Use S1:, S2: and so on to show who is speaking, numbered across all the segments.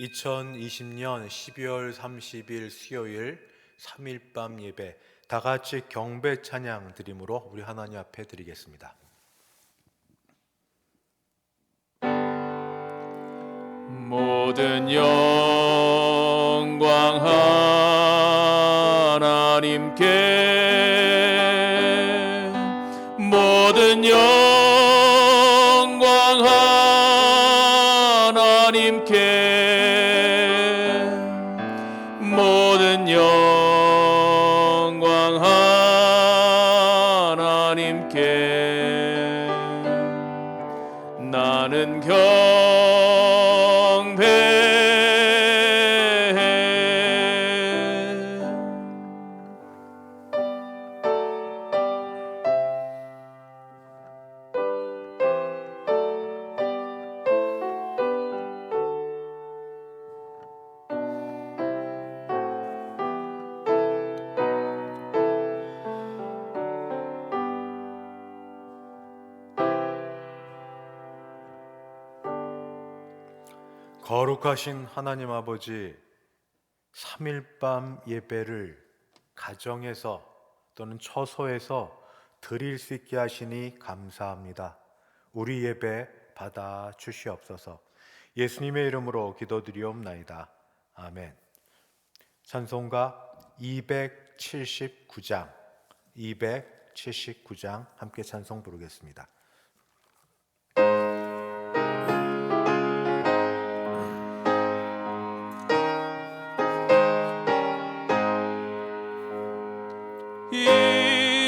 S1: 2020년 12월 30일 수요일 3일밤 예배 다 같이 경배 찬양 드림으로 우리 하나님 앞에 드리겠습니다.
S2: 모든 영광 하나님께, 모든 영광 하나님께, 모든 영광 하나님께. 나는
S1: 거룩하신 하나님 아버지, 3일밤 예배를 가정에서 또는 처소에서 드릴 수 있게 하시니 감사합니다. 우리 예배 받아 주시옵소서. 예수님의 이름으로 기도드리옵나이다. 아멘. 찬송가 279장 함께 찬송 부르겠습니다.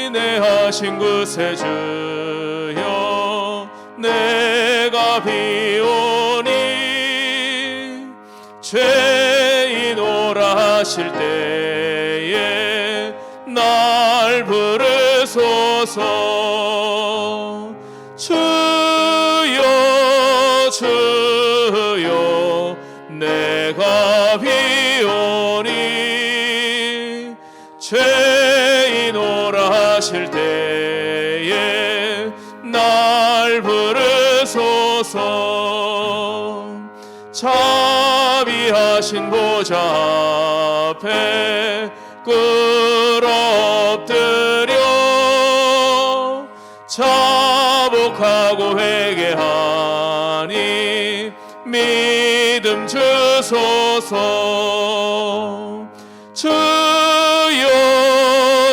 S2: 인내하신 구세 주여, 내가 비오니 죄인 오라 하실 때에 날 부르소서. 주여 주여, 내가 비오니 죄인 오라 하실 때에 날 부르소서. 자비하신 보좌 앞에 꿇어 엎드려 자복하고 회개하니 믿음 주소서. 주여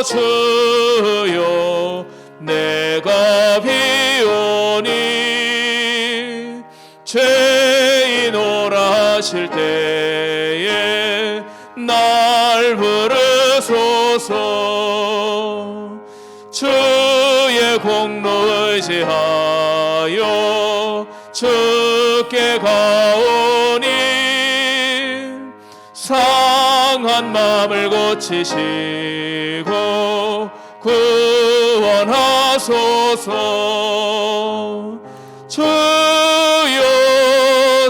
S2: 주여, 내가 비오니 죄인 오라 하실 때에 날 부르소서. 주의 공로 의지하여 주께 가오니 상한 마음을 고치시고 구원하소서. 주여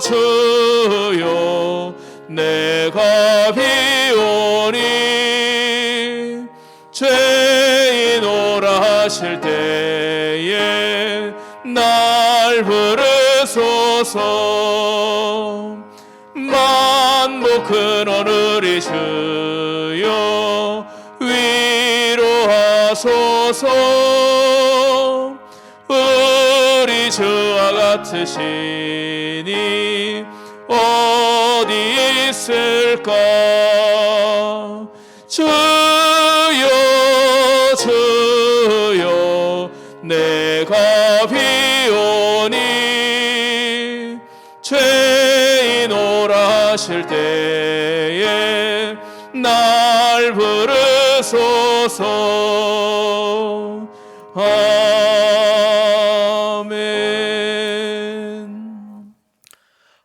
S2: 주여, 내가 비오니 죄인 오라 하실 때에 날 부르소서. 만복 근원 우리 주여, 위로하소서. 우리 주와 같으시니 어디 있을까. 주여 주여, 내가 비오니 죄인 오라 하실 때에 날 부르소서. 아멘.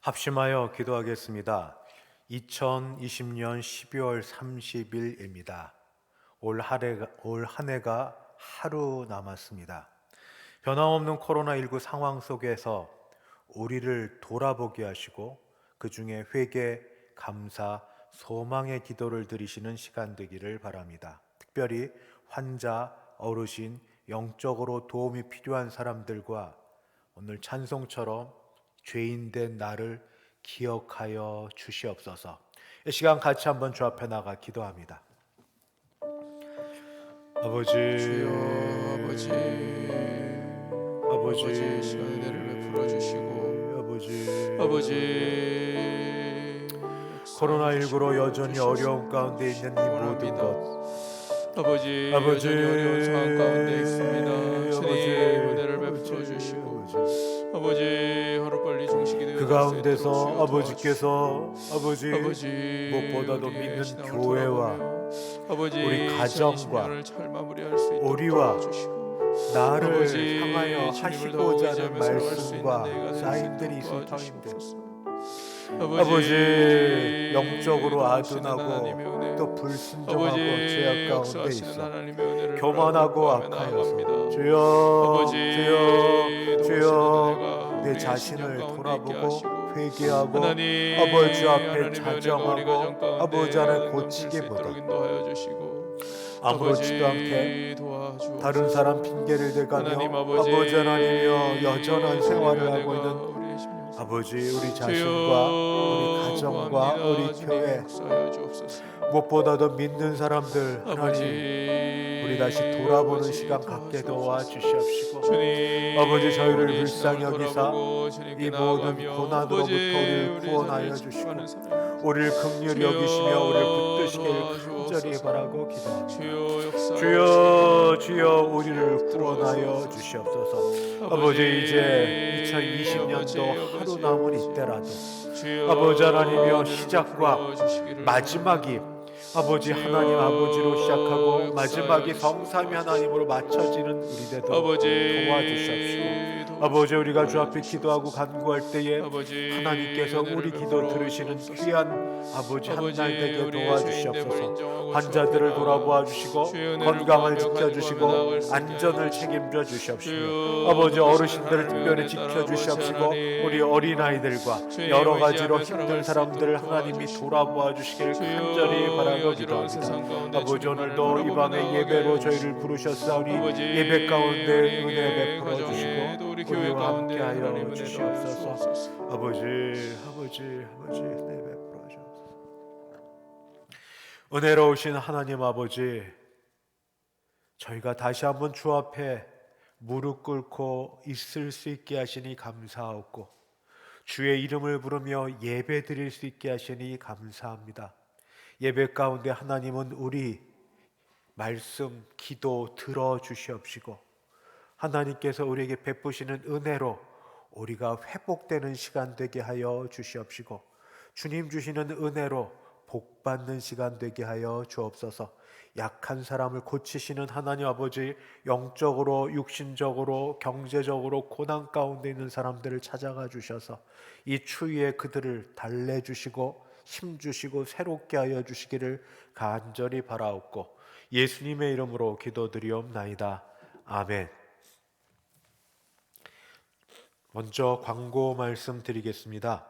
S1: 합심하여 기도하겠습니다. 2020년 12월 30일입니다. 올 한 해가 하루 남았습니다. 변함없는 코로나19 상황 속에서 우리를 돌아보게 하시고 그 중에 회개, 감사, 소망의 기도를 드리시는 시간 되기를 바랍니다. 특별히 환자, 어르신, 영적으로 도움이 필요한 사람들과 오늘 찬송처럼 죄인된 나를 기억하여 주시옵소서. 이 시간 같이 한번 주 앞에 나가 기도합니다. 아버지,
S2: 주여 아버지 시간의 은혜를 베풀어 주시고 아버지
S1: 코로나19로 여전히 어려운 가운데 있는 이 모든 것
S2: 아버지 여전히 어려운 상황 가운데 있습니다. 주님 은혜를 베풀어 주시고 아버지 하루빨리 종식이 되어
S1: 그 가운데서 아버지께서 아버지 무엇보다도 믿는 교회와
S2: 아버지
S1: 우리 가정과
S2: 잘 마무리할 수 있도록
S1: 우리와
S2: 도와주시고
S1: 나를
S2: 아버지,
S1: 향하여
S2: 주님을 더
S1: 하시고자 하는
S2: 의지하며 살아갈 수 있는
S1: 말씀과
S2: 내가 될 수
S1: 사인들이
S2: 있도록
S1: 있을 터인데
S2: 도와주시옵소서.
S1: 아버지 영적으로
S2: 도우시는
S1: 아둔하고
S2: 하나님의 은혜,
S1: 또 불순종하고
S2: 아버지
S1: 죄악 가운데
S2: 역사하시는
S1: 있어
S2: 하나님의 은혜를
S1: 교만하고
S2: 구하며
S1: 악하여서
S2: 나아갑니다.
S1: 주여
S2: 아버지,
S1: 주여
S2: 도우시는 은혜가
S1: 내
S2: 우리의
S1: 자신을
S2: 신앙 가운데 있게
S1: 돌아보고
S2: 하시고
S1: 회개하고
S2: 하나님,
S1: 아버지 앞에
S2: 하나님의 은혜가 우리
S1: 자정하고
S2: 가정 가운데
S1: 아버지 안에
S2: 넘칠 수
S1: 고치기보다
S2: 있도록 인도하여 주시고
S1: 아무렇지도
S2: 아버지,
S1: 않게
S2: 도와주옵소서.
S1: 다른 사람 핑계를 대가며
S2: 하나님
S1: 아버지 하나님이여 여전한 생활을 하고 있는
S2: 우리의 심령 속에
S1: 아버지 우리 자신과
S2: 주여
S1: 우리 가정과
S2: 구합니다.
S1: 우리
S2: 주님
S1: 교회
S2: 역사하여 주옵소서.
S1: 무엇보다도 믿는 사람들 하나님
S2: 아버지
S1: 우리 다시 돌아보는
S2: 아버지,
S1: 시간 갖게
S2: 도와주옵소서.
S1: 도와주시옵시고
S2: 주님
S1: 아버지 저희를
S2: 우리의
S1: 불쌍히
S2: 신앙을
S1: 여기사
S2: 돌아보고 주님께
S1: 이 모든
S2: 나아가며
S1: 고난으로부터
S2: 아버지,
S1: 우리를
S2: 우리의
S1: 구원하여
S2: 자리에
S1: 주시고
S2: 집중하는 사람.
S1: 우리를 긍휼히
S2: 주여
S1: 여기시며 우리를 붙드시길
S2: 도와주옵소서.
S1: 간절히 바라고 기도합니다.
S2: 주여 역사
S1: 주여 우리를 구원하여 주시옵소서. 아버지 이제 2020년도 하루 남은 이때라도 아버지 하나님이여 시작과 마지막이 아버지 하나님 아버지로 시작하고 마지막이 성삼위 하나님으로 맞춰지는 우리 되도록 도와주시옵시고 아버지 우리가 주 앞에 기도하고 간구할 때에 하나님께서 우리 기도 들으시는 귀한 아버지 한 날 되게 도와주시옵소서. 환자들을 돌아보아 주시고 건강을 지켜주시고 안전을 책임져 주시옵시고 아버지 어르신들을 특별히 지켜주시옵시고 우리 어린아이들과 여러 가지로 힘든 사람들을 하나님이 돌아보아 주시길 간절히 바라고 기도합니다. 아버지 오늘도 이 밤에 예배로 저희를 부르셨사오니 예배 가운데 은혜 베풀어 주시고 우리와 함께하여 주시옵소서. 아버지 은혜 베풀어 주옵소서. 은혜로우신 하나님 아버지 저희가 다시 한번 주 앞에 무릎 꿇고 있을 수 있게 하시니 감사하고 주의 이름을 부르며 예배 드릴 수 있게 하시니 감사합니다. 예배 가운데 하나님은 우리 말씀, 기도 들어주시옵시고 하나님께서 우리에게 베푸시는 은혜로 우리가 회복되는 시간 되게 하여 주시옵시고 주님 주시는 은혜로 복받는 시간 되게 하여 주옵소서. 약한 사람을 고치시는 하나님 아버지 영적으로 육신적으로 경제적으로 고난 가운데 있는 사람들을 찾아가 주셔서 이 추위에 그들을 달래주시고 힘주시고 새롭게 하여 주시기를 간절히 바라옵고 예수님의 이름으로 기도드리옵나이다. 아멘. 먼저 광고 말씀드리겠습니다.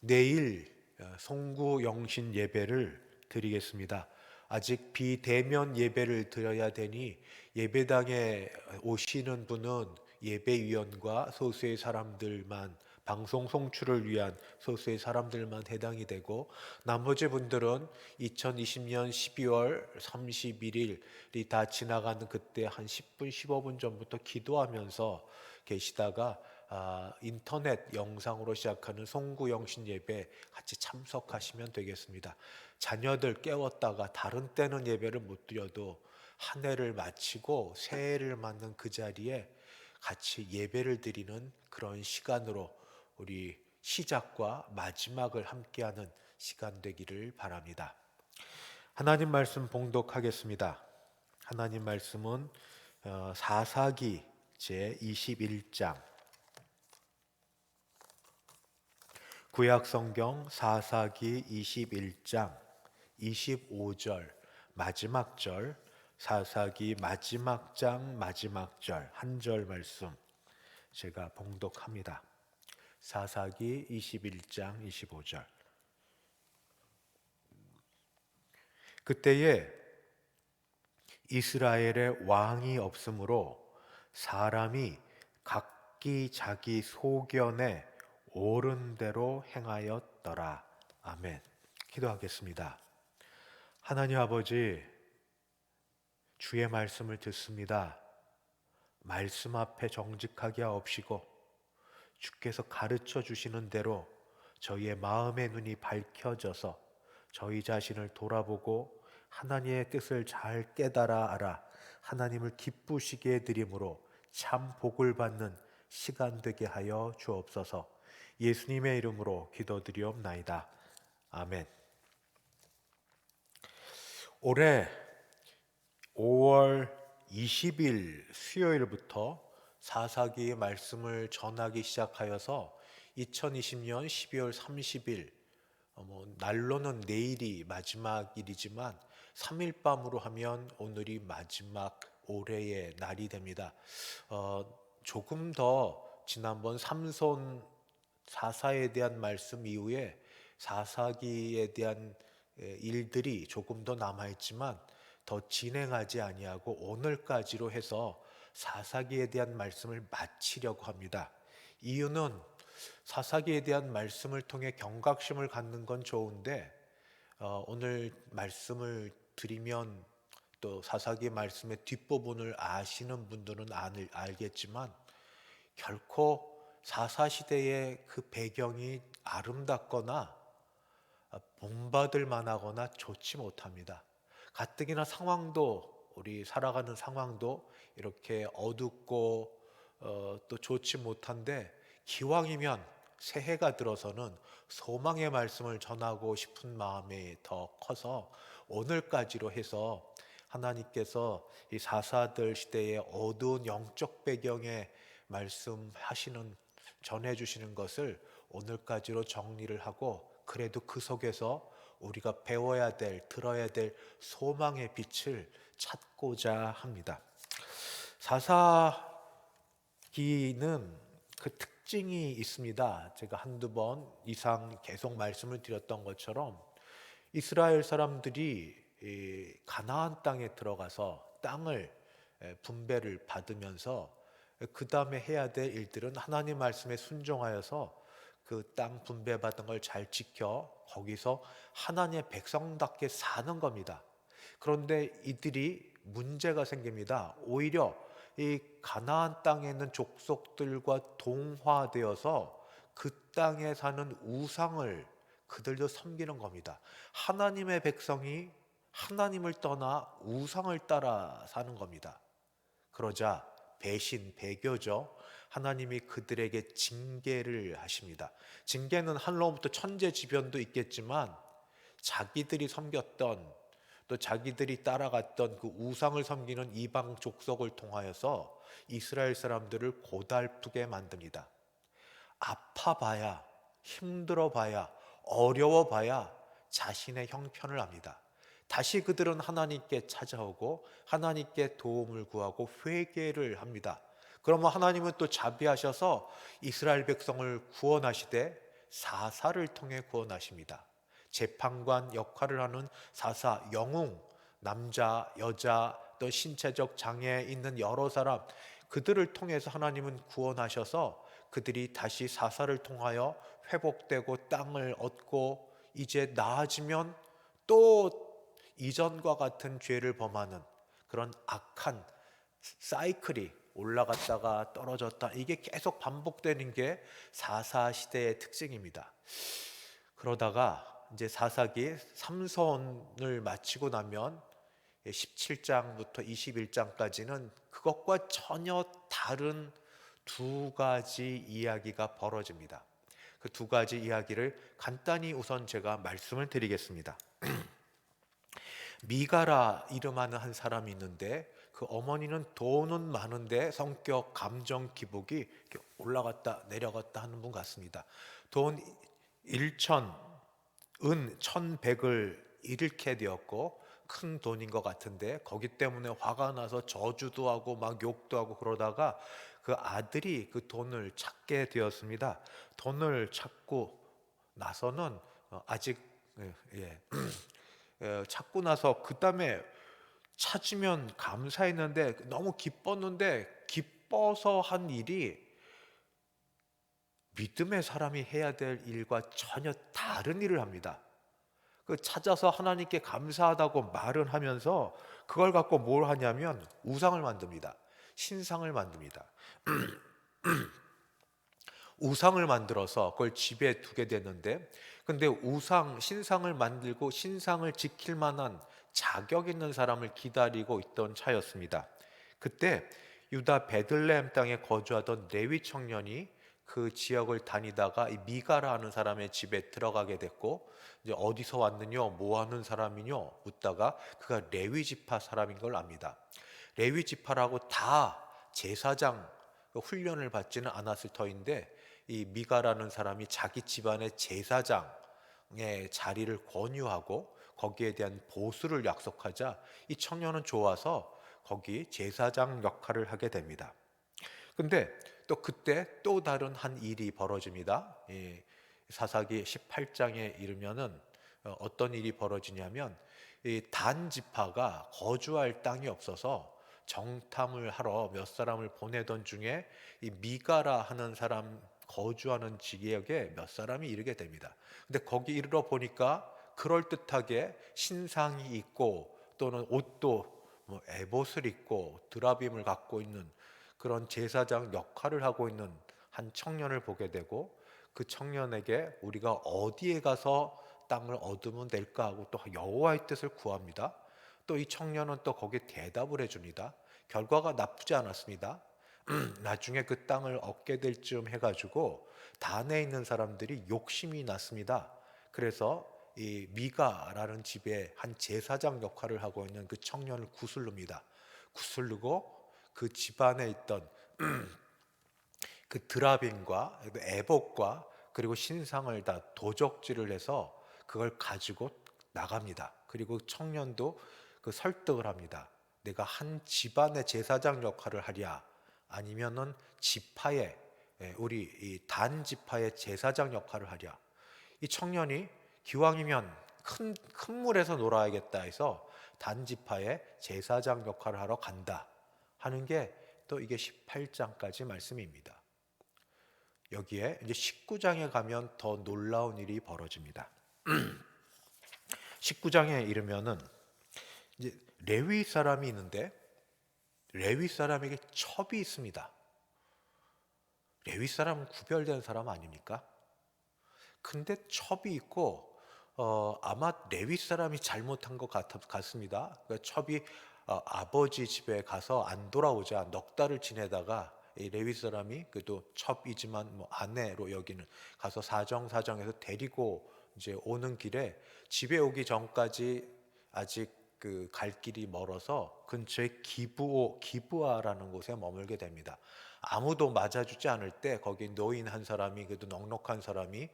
S1: 내일 송구 영신 예배를 드리겠습니다. 아직 비대면 예배를 드려야 되니 예배당에 오시는 분은 예배위원과 소수의 사람들만 방송 송출을 위한 소수의 사람들만 해당이 되고 나머지 분들은 2020년 12월 31일이 다 지나가는 그때 한 10분 15분 전부터 기도하면서 계시다가 인터넷 영상으로 시작하는 송구영신 예배 같이 참석하시면 되겠습니다. 자녀들 깨웠다가 다른 때는 예배를 못 드려도 한 해를 마치고 새해를 맞는 그 자리에 같이 예배를 드리는 그런 시간으로 우리 시작과 마지막을 함께하는 시간 되기를 바랍니다. 하나님 말씀 봉독하겠습니다. 하나님 말씀은 사사기 제21장 구약성경 사사기 21장 25절 마지막 절 사사기 마지막 장 마지막 절 한 절 말씀 제가 봉독합니다. 사사기 21장 25절 그때에 이스라엘의 왕이 없으므로 사람이 각기 자기 소견에 옳은 대로 행하였더라. 아멘. 기도하겠습니다. 하나님 아버지, 주의 말씀을 듣습니다. 말씀 앞에 정직하게 하옵시고 주께서 가르쳐 주시는 대로 저희의 마음의 눈이 밝혀져서 저희 자신을 돌아보고 하나님의 뜻을 잘 깨달아 알아 하나님을 기쁘시게 해드림으로 참 복을 받는 시간 되게 하여 주옵소서. 예수님의 이름으로 기도드리옵나이다. 아멘. 올해 5월 20일 수요일부터 사사기의 말씀을 전하기 시작하여서 2020년 12월 30일 날로는 내일이 마지막 일이지만 3일 밤으로 하면 오늘이 마지막 올해의 날이 됩니다. 조금 더 지난번 삼손 사사에 대한 말씀 이후에 사사기에 대한 일들이 조금 더 남아있지만 더 진행하지 아니하고 오늘까지로 해서 사사기에 대한 말씀을 마치려고 합니다. 이유는 사사기에 대한 말씀을 통해 경각심을 갖는 건 좋은데 오늘 말씀을 드리면 또 사사기 말씀의 뒷부분을 아시는 분들은 알겠지만 결코 사사시대의 그 배경이 아름답거나 본받을 만하거나 좋지 못합니다. 가뜩이나 상황도 우리 살아가는 상황도 이렇게 어둡고 또 좋지 못한데 기왕이면 새해가 들어서는 소망의 말씀을 전하고 싶은 마음이 더 커서 오늘까지로 해서 하나님께서 이 사사들 시대의 어두운 영적 배경에 말씀하시는 전해주시는 것을 오늘까지로 정리를 하고 그래도 그 속에서 우리가 배워야 될, 들어야 될 소망의 빛을 찾고자 합니다. 사사기는 그 특징이 있습니다. 제가 한두 번 이상 계속 말씀을 드렸던 것처럼 이스라엘 사람들이 가나안 땅에 들어가서 땅을 분배를 받으면서 그 다음에 해야 될 일들은 하나님 말씀에 순종하여서 그 땅 분배받은 걸 잘 지켜 거기서 하나님의 백성답게 사는 겁니다. 그런데 이들이 문제가 생깁니다. 오히려 이 가나안 땅에 있는 족속들과 동화되어서 그 땅에 사는 우상을 그들도 섬기는 겁니다. 하나님의 백성이 하나님을 떠나 우상을 따라 사는 겁니다. 그러자 배신, 배교죠. 하나님이 그들에게 징계를 하십니다. 징계는 하늘로부터 천재지변도 있겠지만 자기들이 섬겼던 또 자기들이 따라갔던 그 우상을 섬기는 이방 족속을 통하여서 이스라엘 사람들을 고달프게 만듭니다. 아파봐야, 힘들어봐야, 어려워봐야 자신의 형편을 압니다. 다시 그들은 하나님께 찾아오고 하나님께 도움을 구하고 회개를 합니다. 그러면 하나님은 또 자비하셔서 이스라엘 백성을 구원하시되 사사를 통해 구원하십니다. 재판관 역할을 하는 사사, 영웅, 남자, 여자, 또 신체적 장애 있는 여러 사람, 그들을 통해서 하나님은 구원하셔서 그들이 다시 사사를 통하여 회복되고 땅을 얻고 이제 나아지면 또 이전과 같은 죄를 범하는 그런 악한 사이클이 올라갔다가 떨어졌다, 이게 계속 반복되는 게 사사 시대의 특징입니다. 그러다가 이제 사사기 삼손을 마치고 나면 17장부터 21장까지는 그것과 전혀 다른 두 가지 이야기가 벌어집니다. 그 두 가지 이야기를 간단히 우선 제가 말씀을 드리겠습니다. 미가라 이름하는 한 사람이 있는데 그 어머니는 돈은 많은데 성격, 감정 기복이 이렇게 올라갔다 내려갔다 하는 분 같습니다. 돈 1천, 은 1,100을 잃게 되었고 큰 돈인 것 같은데 거기 때문에 화가 나서 저주도 하고 막 욕도 하고 그러다가 그 아들이 그 돈을 찾게 되었습니다. 돈을 찾고 나서는 아직 찾고 나서 그 다음에 찾으면 감사했는데 너무 기뻤는데 기뻐서 한 일이 믿음의 사람이 해야 될 일과 전혀 다른 일을 합니다. 그 찾아서 하나님께 감사하다고 말은 하면서 그걸 갖고 뭘 하냐면 우상을 만듭니다. 신상을 만듭니다. 우상을 만들어서 그걸 집에 두게 되는데, 근데 신상을 만들고 신상을 지킬 만한 자격 있는 사람을 기다리고 있던 차였습니다. 그때 유다 베들레헴 땅에 거주하던 레위 청년이 그 지역을 다니다가 이 미가라 하는 사람의 집에 들어가게 됐고, 이제 어디서 왔느냐, 뭐 하는 사람이냐 묻다가 그가 레위 지파 사람인 걸 압니다. 레위 지파라고 다 제사장 훈련을 받지는 않았을 터인데, 이 미가라는 사람이 자기 집안의 제사장의 자리를 권유하고 거기에 대한 보수를 약속하자 이 청년은 좋아서 거기 제사장 역할을 하게 됩니다. 근데 또 그때 또 다른 한 일이 벌어집니다. 사사기 18장에 이르면은 어떤 일이 벌어지냐면, 이 단 지파가 거주할 땅이 없어서 정탐을 하러 몇 사람을 보내던 중에 이 미가라 하는 사람 거주하는 지역에 몇 사람이 이르게 됩니다. 근데 거기 이르러 보니까 그럴듯하게 신상이 있고 또는 옷도 뭐 에봇을 입고 드라빔을 갖고 있는 그런 제사장 역할을 하고 있는 한 청년을 보게 되고, 그 청년에게 우리가 어디에 가서 땅을 얻으면 될까 하고 또 여호와의 뜻을 구합니다. 또 이 청년은 또 거기에 대답을 해줍니다. 결과가 나쁘지 않았습니다. 나중에 그 땅을 얻게 될 쯤 해가지고 단에 있는 사람들이 욕심이 났습니다. 그래서 이 미가라는 집에 한 제사장 역할을 하고 있는 그 청년을 구슬릅니다. 구슬르고 그 집안에 있던 그 드라빔과 에봇과 그리고 신상을 다 도적질을 해서 그걸 가지고 나갑니다. 그리고 청년도 그 설득을 합니다. 내가 한 집안의 제사장 역할을 하랴, 아니면은 지파의, 우리 이 단 지파의 제사장 역할을 하랴. 이 청년이 기왕이면 큰 물에서 놀아야겠다 해서 단 지파의 제사장 역할을 하러 간다 하는 게 또 이게 18장까지 말씀입니다. 여기에 이제 19장에 가면 더 놀라운 일이 벌어집니다. 19장에 이르면은 이제 레위 사람이 있는데, 레위 사람에게 첩이 있습니다. 레위 사람은 구별된 사람 아닙니까? 근데 첩이 있고, 아마 레위 사람이 잘못한 것 같습니다. 그러니까 첩이 아버지 집에 가서 안 돌아오자 넉 달을 지내다가 이 레위 사람이 그래도 첩이지만 뭐 아내로 여기는 가서 사정사정해서 데리고 이제 오는 길에 집에 오기 전까지 아직 그 갈 길이 멀어서 근처에 기브아라는 곳에 머물게 됩니다. 아무도 맞아주지 않을 때 거기 노인 한 사람이, 그래도 넉넉한 사람이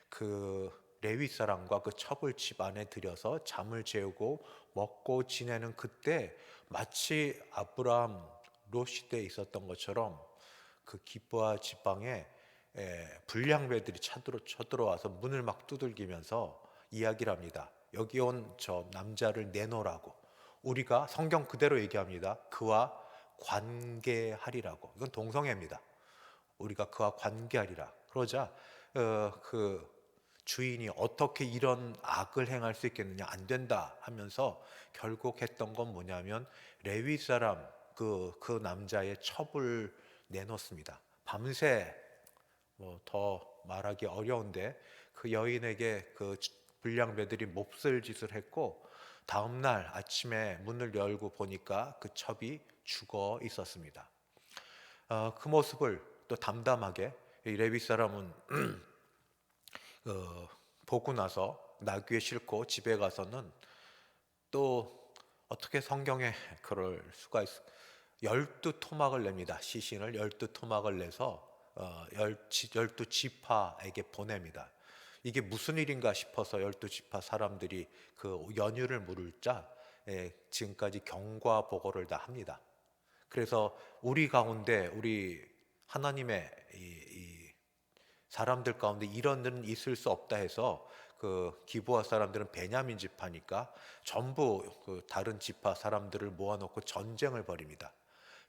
S1: 그 레위 사람과 그 첩을 집 안에 들여서 잠을 재우고 먹고 지내는 그때 마치 아브라함 롯 시대에 있었던 것처럼 그 기브아 지방에 불량배들이 쳐들어와서 문을 막 두들기면서 이야기를 합니다. 여기 온 저 남자를 내놓으라고. 우리가 성경 그대로 얘기합니다. 그와 관계하리라고. 이건 동성애입니다. 우리가 그와 관계하리라. 그러자 그 주인이 어떻게 이런 악을 행할 수 있겠느냐, 안 된다 하면서 결국 했던 건 뭐냐면 레위 사람 그 남자의 첩을 내놓습니다. 밤새 뭐 더 말하기 어려운데 그 여인에게 그 불량배들이 몹쓸 짓을 했고, 다음 날 아침에 문을 열고 보니까 그 첩이 죽어 있었습니다. 그 모습을 또 담담하게 이 레위 사람은 보고 나서 나귀에 싣고 집에 가서는 또 어떻게 성경에 그럴 수가 있어? 12토막을 냅니다. 시신을 12토막을 내서 12지파에게 보냅니다. 이게 무슨 일인가 싶어서 12지파 사람들이 그 연유를 물을 자 지금까지 경과 보고를 다 합니다. 그래서 우리 가운데, 우리 하나님의 이 사람들 가운데 이런 일은 있을 수 없다 해서 그 기브아 사람들은 베냐민 지파니까 전부 그 다른 지파 사람들을 모아놓고 전쟁을 벌입니다.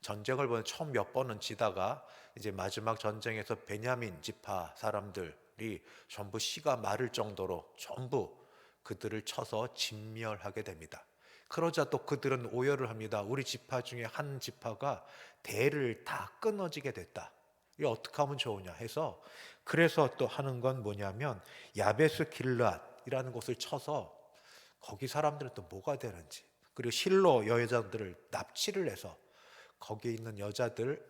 S1: 전쟁을 보면 처음 몇 번은 지다가 이제 마지막 전쟁에서 베냐민 지파 사람들이 전부 씨가 마를 정도로 전부 그들을 쳐서 진멸하게 됩니다. 그러자 또 그들은 오열을 합니다. 우리 지파 중에 한 지파가 대를 다 끊어지게 됐다. 이 어떻게 하면 좋으냐 해서, 그래서 또 하는 건 뭐냐면 야베스 길앗이라는 곳을 쳐서 거기 사람들은 또 뭐가 되는지, 그리고 실로 여자들을 납치를 해서 거기에 있는 여자들을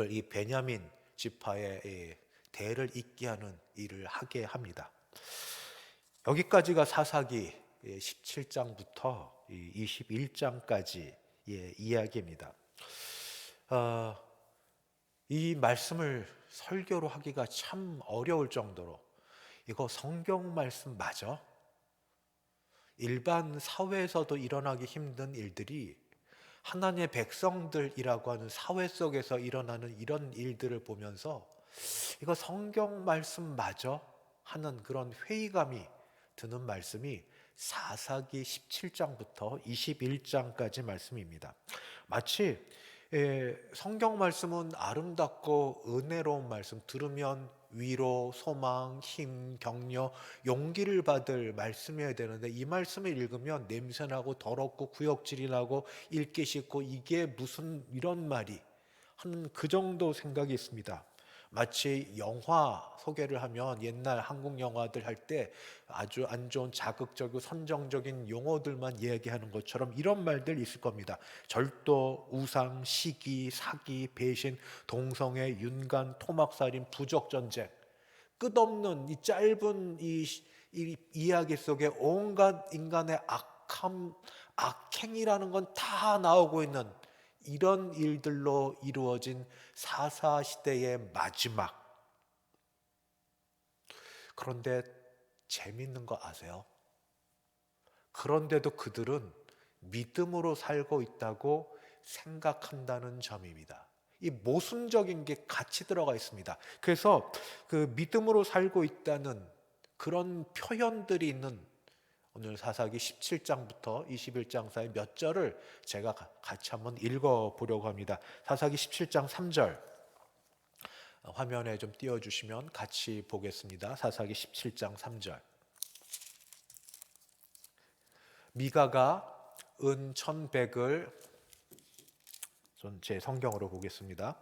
S1: 이 베냐민 지파의 대를 잇게 하는 일을 하게 합니다. 여기까지가 사사기 17장부터 21장까지의 이야기입니다. 이 말씀을 설교로 하기가 참 어려울 정도로, 이거 성경 말씀 맞아? 일반 사회에서도 일어나기 힘든 일들이 하나님의 백성들이라고 하는 사회 속에서 일어나는 이런 일들을 보면서 이거 성경 말씀 맞아? 하는 그런 회의감이 드는 말씀이 사사기 17장부터 21장까지 말씀입니다. 마치 성경 말씀은 아름답고 은혜로운 말씀, 들으면 위로, 소망, 힘, 격려, 용기를 받을 말씀이어야 되는데, 이 말씀을 읽으면 냄새나고 더럽고 구역질이 나고 읽기 싫고 이게 무슨 이런 말이 하는 그 정도 생각이 있습니다. 마치 영화 소개를 하면 옛날 한국 영화들 할 때 아주 안 좋은 자극적이고 선정적인 용어들만 이야기하는 것처럼 이런 말들 있을 겁니다. 절도, 우상, 시기, 사기, 배신, 동성애, 윤간, 토막살인, 부적전쟁, 끝없는 이 짧은 이 이야기 속에 온갖 인간의 악함, 악행이라는 건 다 나오고 있는 이런 일들로 이루어진 사사시대의 마지막. 그런데 재밌는 거 아세요? 그런데도 그들은 믿음으로 살고 있다고 생각한다는 점입니다. 이 모순적인 게 같이 들어가 있습니다. 그래서 그 믿음으로 살고 있다는 그런 표현들이 있는 오늘 사사기 17장부터 21장 사이 몇 절을 제가 같이 한번 읽어보려고 합니다. 사사기 17장 3절 화면에 좀 띄워주시면 같이 보겠습니다. 사사기 17장 3절. 미가가 은 1,100을, 제 성경으로 보겠습니다.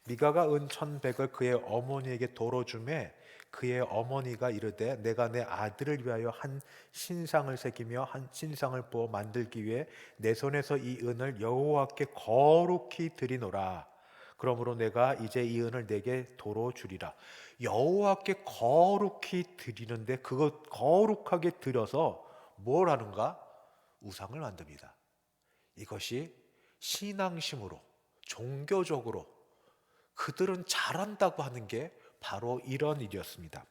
S1: 미가가 은 1,100을 그의 어머니에게 도로 주매 그의 어머니가 이르되 내가 내 아들을 위하여 한 신상을 새기며 한 신상을 부어 만들기 위해 내 손에서 이 은을 여호와께 거룩히 드리노라. 그러므로 내가 이제 이 은을 내게 도로 주리라. 여호와께 거룩히 드리는데 그것 거룩하게 드려서 뭘 하는가? 우상을 만듭니다. 이것이 신앙심으로, 종교적으로 그들은 잘한다고 하는 게 바로 이런 일이었습니다.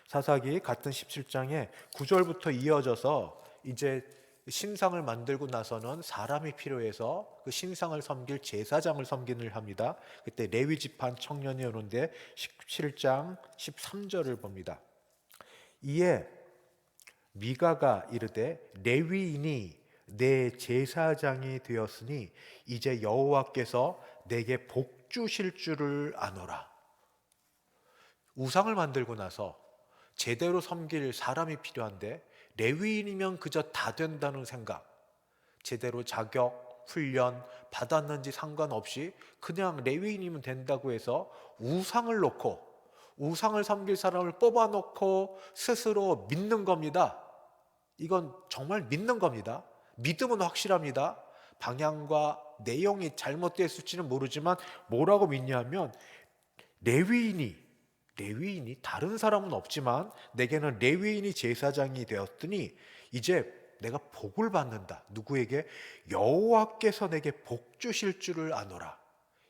S1: 사사기 같은 17장에 9절부터 이어져서 이제 신상을 만들고 나서는 사람이 필요해서 그 신상을 섬길 제사장을 섬기는 합니다. 그때 레위 지파 청년이 오는데 17장 13절을 봅니다. 이에 미가가 이르되 레위인이 내 제사장이 되었으니 이제 여호와께서 내게 복 주실 줄을 아노라. 우상을 만들고 나서 제대로 섬길 사람이 필요한데 레위인이면 그저 다 된다는 생각, 제대로 자격, 훈련 받았는지 상관없이 그냥 레위인이면 된다고 해서 우상을 놓고 우상을 섬길 사람을 뽑아놓고 스스로 믿는 겁니다. 이건 정말 믿는 겁니다. 믿음은 확실합니다. 방향과 내용이 잘못됐을지는 모르지만 뭐라고 믿냐면 레위인이 다른 사람은 없지만 내게는 레위인이 제사장이 되었더니 이제 내가 복을 받는다. 누구에게? 여호와께서 내게 복 주실 줄을 아노라.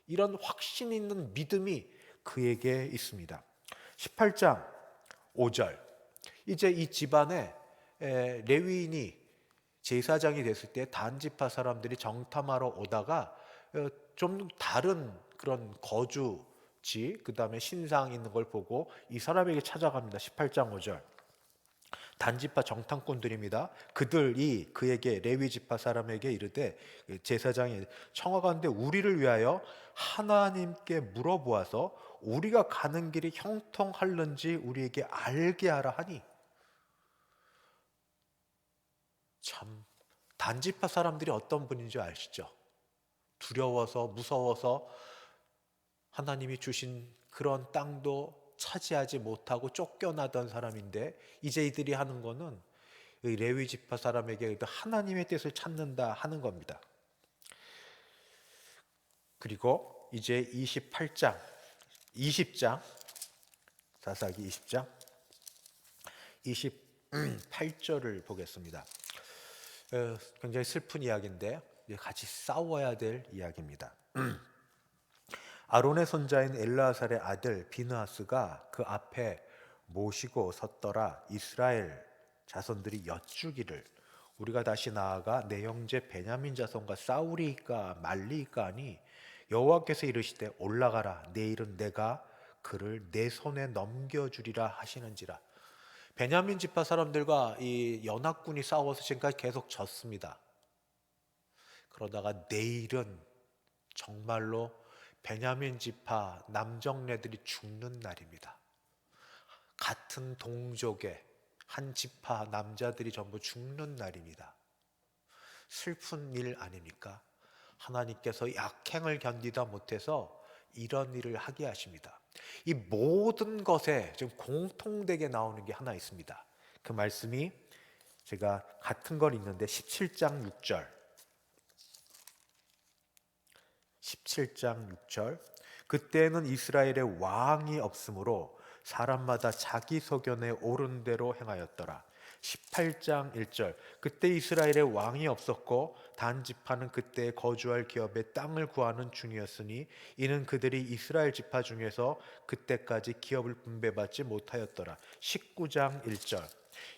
S1: 이런 확신 있는 믿음이 그에게 있습니다. 18장 5절. 이제 이 집안에 레위인이 제사장이 됐을 때 단지파 사람들이 정탐하러 오다가 좀 다른 그런 거주지, 그 다음에 신상 있는 걸 보고 이 사람에게 찾아갑니다. 18장 5절. 단지파 정탐꾼들입니다. 그들이 그에게 레위 지파 사람에게 이르되, 제사장이 청하건대 우리를 위하여 하나님께 물어보아서 우리가 가는 길이 형통할는지 우리에게 알게 하라 하니. 참, 단지파 사람들이 어떤 분인 줄 아시죠? 두려워서 무서워서 하나님이 주신 그런 땅도 차지하지 못하고 쫓겨나던 사람인데, 이제 이들이 하는 거는 레위 지파 사람에게 하나님의 뜻을 찾는다 하는 겁니다. 그리고 이제 20장 사사기 20장 28절을 보겠습니다. 굉장히 슬픈 이야기인데 같이 싸워야 될 이야기입니다. 아론의 손자인 엘르아살의 아들 비느하스가 그 앞에 모시고 섰더라. 이스라엘 자손들이 여쭈기를, 우리가 다시 나아가 내 형제 베냐민 자손과 싸우리이까 말리이까 하니 여호와께서 이르시되 올라가라. 내일은 내가 그를 내 손에 넘겨주리라 하시는지라. 베냐민 지파 사람들과 이 연합군이 싸워서 지금까지 계속 졌습니다. 그러다가 내일은 정말로 베냐민 지파 남정네들이 죽는 날입니다. 같은 동족의 한 지파 남자들이 전부 죽는 날입니다. 슬픈 일 아닙니까? 하나님께서 약행을 견디다 못해서 이런 일을 하게 하십니다. 이 모든 것에 지금 공통되게 나오는 게 하나 있습니다. 그 말씀이 제가 같은 걸 읽는데 17장 6절. 그때는 이스라엘의 왕이 없으므로 사람마다 자기 소견에 옳은 대로 행하였더라. 18장 1절. 그때 이스라엘의 왕이 없었고 단 지파는 그때 거주할 기업의 땅을 구하는 중이었으니 이는 그들이 이스라엘 지파 중에서 그때까지 기업을 분배받지 못하였더라. 19장 1절.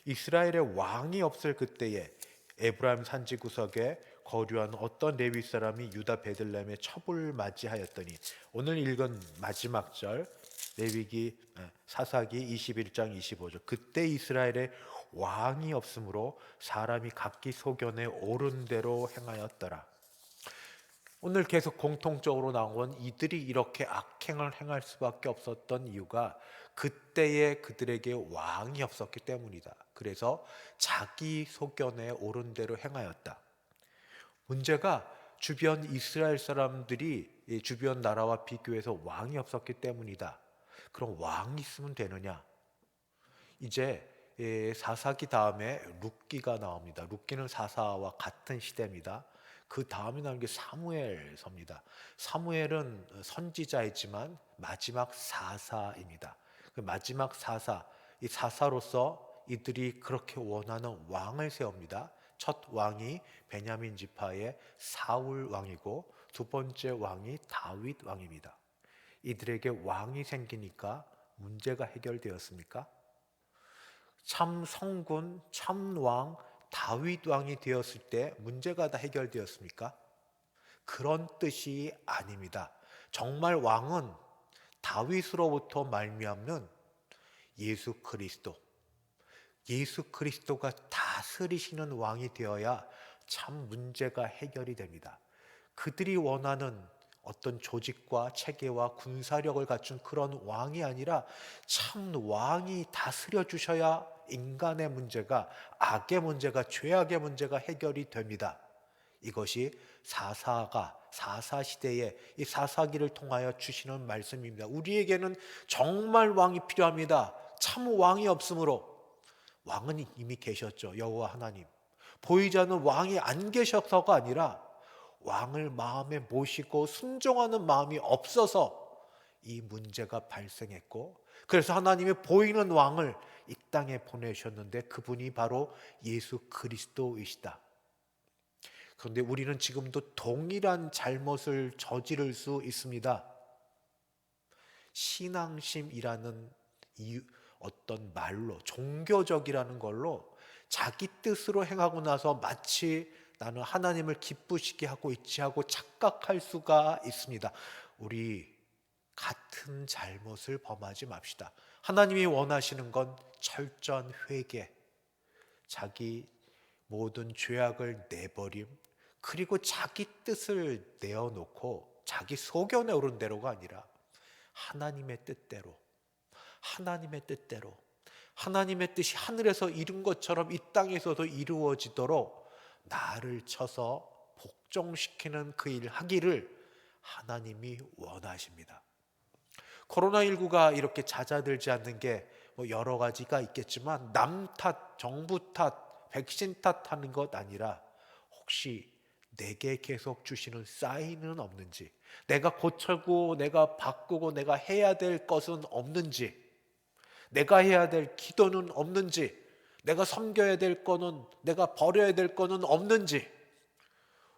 S1: 이스라엘의 왕이 없을 그때에 에브라임 산지 구석에 거류한 어떤 레위 사람이 유다 베들레헴에 첩을 맞이하였더니, 오늘 읽은 마지막 절 레위기 사사기 21장 25절. 그때 이스라엘의 왕이 없으므로 사람이 각기 소견에 옳은 대로 행하였더라. 오늘 계속 공통적으로 나온 건 이들이 이렇게 악행을 행할 수밖에 없었던 이유가 그때에 그들에게 왕이 없었기 때문이다. 그래서 자기 소견에 옳은 대로 행하였다. 문제가 주변 이스라엘 사람들이 주변 나라와 비교해서 왕이 없었기 때문이다. 그럼 왕이 있으면 되느냐? 이제 사사기 다음에 룻기가 나옵니다. 룻기는 사사와 같은 시대입니다. 그 다음에 나오는 게 사무엘서입니다. 사무엘은 선지자이지만 마지막 사사입니다. 그 마지막 사사, 이 사사로서 이들이 그렇게 원하는 왕을 세웁니다. 첫 왕이 베냐민 지파의 사울 왕이고 두 번째 왕이 다윗 왕입니다. 이들에게 왕이 생기니까 문제가 해결되었습니까? 참 성군, 참 왕, 다윗 왕이 되었을 때 문제가 다 해결되었습니까? 그런 뜻이 아닙니다. 정말 왕은 다윗으로부터 말미암는 예수 그리스도가 다스리시는 왕이 되어야 참 문제가 해결이 됩니다. 그들이 원하는 어떤 조직과 체계와 군사력을 갖춘 그런 왕이 아니라 참 왕이 다스려 주셔야 인간의 문제가, 악의 문제가, 죄악의 문제가 해결이 됩니다. 이것이 사사 시대에 이 사사기를 통하여 주시는 말씀입니다. 우리에게는 정말 왕이 필요합니다. 참 왕이 없으므로. 왕은 이미 계셨죠. 여호와 하나님. 보이지 않는 왕이 안 계셔서가 아니라 왕을 마음에 모시고 순종하는 마음이 없어서 이 문제가 발생했고, 그래서 하나님이 보이는 왕을 이 땅에 보내셨는데 그분이 바로 예수 그리스도이시다. 그런데 우리는 지금도 동일한 잘못을 저지를 수 있습니다. 신앙심이라는 어떤 말로, 종교적이라는 걸로 자기 뜻으로 행하고 나서 마치 나는 하나님을 기쁘시게 하고 있지 하고 착각할 수가 있습니다. 우리 같은 잘못을 범하지 맙시다. 하나님이 원하시는 건 철저한 회개, 자기 모든 죄악을 내버림, 그리고 자기 뜻을 내어놓고 자기 소견에 오른 대로가 아니라 하나님의 뜻대로, 하나님의 뜻이 하늘에서 이룬 것처럼 이 땅에서도 이루어지도록 나를 쳐서 복종시키는 그 일 하기를 하나님이 원하십니다. 코로나19가 이렇게 잦아들지 않는 게 여러 가지가 있겠지만 남 탓, 정부 탓, 백신 탓하는 것 아니라 혹시 내게 계속 주시는 사인은 없는지, 내가 고쳐고 내가 바꾸고 내가 해야 될 것은 없는지, 내가 해야 될 기도는 없는지, 내가 섬겨야 될 거는, 내가 버려야 될 거는 없는지,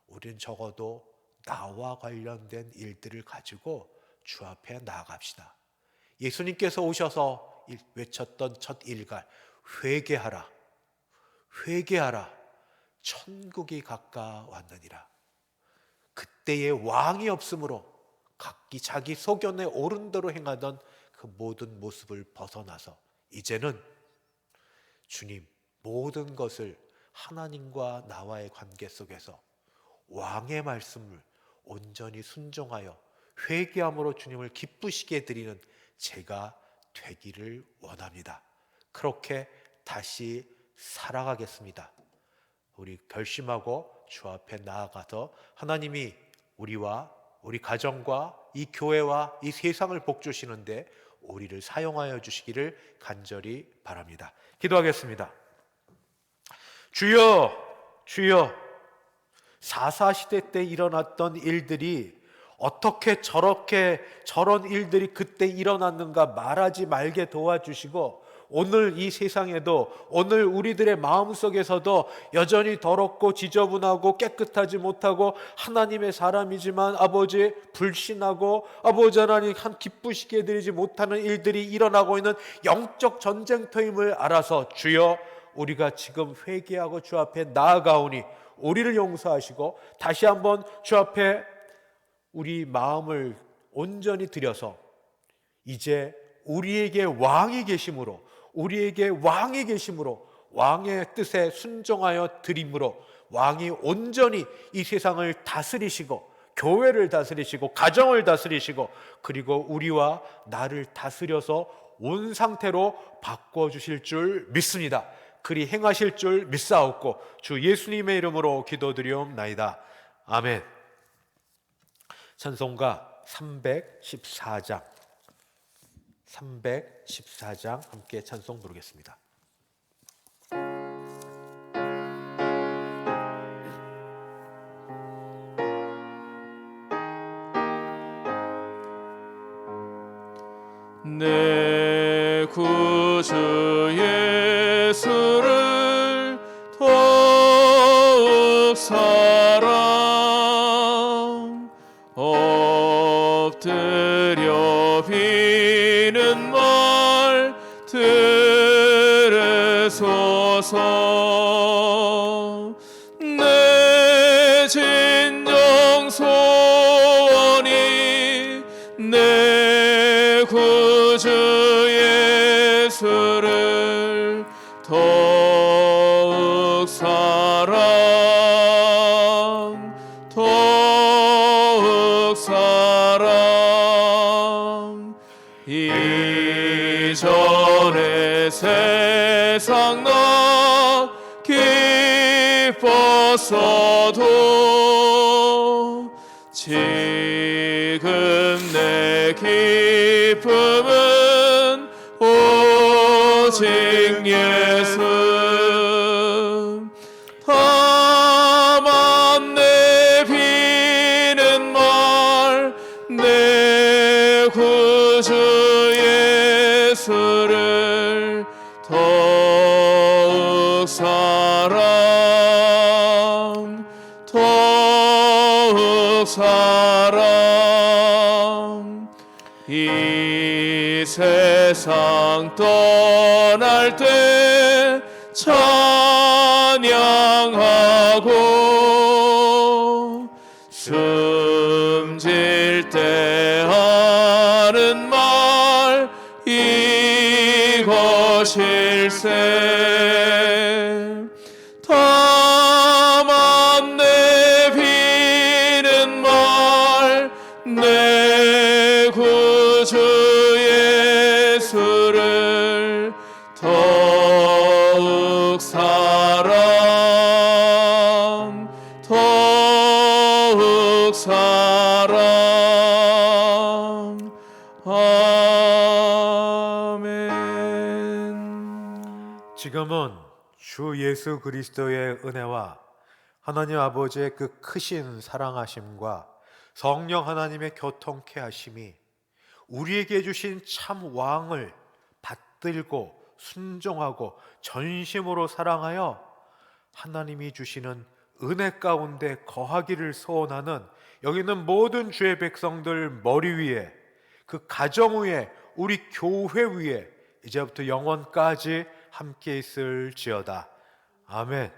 S1: 우린 적어도 나와 관련된 일들을 가지고 주 앞에 나아갑시다. 예수님께서 오셔서 외쳤던 첫 일갈, 회개하라, 회개하라, 천국이 가까웠느니라. 그때의 왕이 없으므로 각기 자기 소견에 옳은 대로 행하던 그 모든 모습을 벗어나서 이제는 주님, 모든 것을 하나님과 나와의 관계 속에서 왕의 말씀을 온전히 순종하여 회개함으로 주님을 기쁘시게 드리는 제가 되기를 원합니다. 그렇게 다시 살아가겠습니다. 우리 결심하고 주 앞에 나아가서 하나님이 우리와 우리 가정과 이 교회와 이 세상을 복주시는데 우리를 사용하여 주시기를 간절히 바랍니다. 기도하겠습니다. 주여, 주여, 4.4 시대 때 일어났던 일들이 어떻게 저런 일들이 그때 일어났는가 말하지 말게 도와주시고, 오늘 이 세상에도, 오늘 우리들의 마음속에서도 여전히 더럽고 지저분하고 깨끗하지 못하고 하나님의 사람이지만 아버지 불신하고 아버지 하나님 기쁘시게 드리지 못하는 일들이 일어나고 있는 영적 전쟁터임을 알아서 주여, 우리가 지금 회개하고 주 앞에 나아가오니 우리를 용서하시고 다시 한번 주 앞에 우리 마음을 온전히 들여서 이제 우리에게 왕이 계심으로, 왕의 뜻에 순종하여 드림으로 왕이 온전히 이 세상을 다스리시고 교회를 다스리시고 가정을 다스리시고 그리고 우리와 나를 다스려서 온 상태로 바꿔주실 줄 믿습니다. 그리 행하실 줄 믿사옵고 주 예수님의 이름으로 기도드리옵나이다. 아멘. 찬송가 314장 함께 찬송 부르겠습니다.
S2: 내 구주 예수를 더욱 사랑 엎드려 비는 말 들으소서. 내 진정 소원이 내 구주 예수를 더욱 사랑 이전에 세상 나 기뻤어도 지금 내 기쁨은 오직 예수. 다만 내 비는 말 내 구주 예수를 더욱 사랑 이 세상 떠날 때 찬양하고 숨질 때 하는 말 이것일세.
S1: 지금은 주 예수 그리스도의 은혜와 하나님 아버지의 그 크신 사랑하심과 성령 하나님의 교통케 하심이 우리에게 주신 참 왕을 받들고 순종하고 전심으로 사랑하여 하나님이 주시는 은혜 가운데 거하기를 소원하는 여기 있는 모든 주의 백성들 머리 위에, 그 가정 위에, 우리 교회 위에 이제부터 영원까지 함께 있을지어다. 아멘.